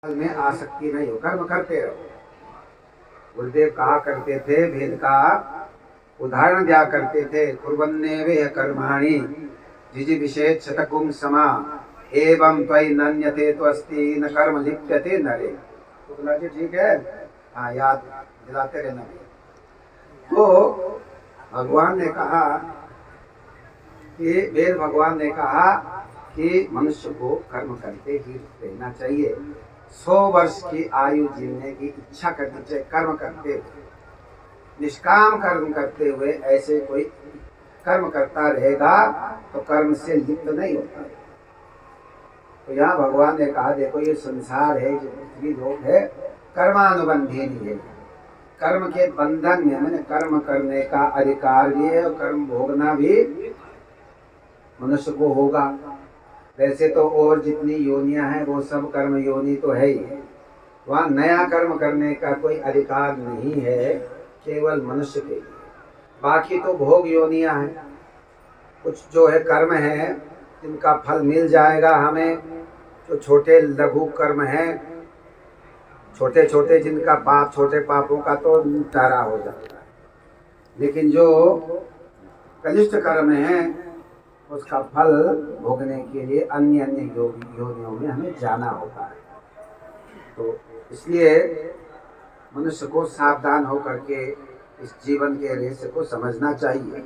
में आसक्ति नहीं हो, कर्म करते रहो। गुरुदेव कहा करते थे, वेद का उदाहरण दिया करते थे, कुर्वन्नेवे कर्माणि जिजीविषेत् शतकुं समा एवं त्वयि नन्यते त्वस्ति न कर्म लिप्यते नरे। तो बोला जी ठीक है, हाँ याद दिलाते रहना भैया। तो भगवान ने कहा कि वेद भगवान ने कहा कि मनुष्य को कर्म करते ही रहना चाहिए। 100 वर्ष की आयु जीने की इच्छा करनी चाहिए, कर्म करते हुए, निष्काम कर्म करते हुए। ऐसे कोई कर्म करता रहेगा तो कर्म से लिप्त नहीं होता। तो यहाँ भगवान ने कहा देखो ये संसार है, जो पृथ्वी लोक है, कर्मानुबंधी नहीं है। कर्म के बंधन में मैंने कर्म करने का अधिकार भी है और कर्म भोगना भी मनुष्य को होगा। वैसे तो और जितनी योनियां हैं वो सब कर्म योनि तो है ही, वहाँ नया कर्म करने का कोई अधिकार नहीं है, केवल मनुष्य के लिए। बाकी तो भोग योनियां हैं, कुछ जो है कर्म है जिनका फल मिल जाएगा हमें। जो छोटे लघु कर्म हैं, छोटे छोटे जिनका पाप, छोटे पापों का तो निपटारा हो जाता है, लेकिन जो कनिष्ठ कर्म है उसका फल भोगने के लिए अन्य अन्य योनियों में हमें जाना होता है। तो इसलिए मनुष्य को सावधान होकर के इस जीवन के रहस्य को समझना चाहिए।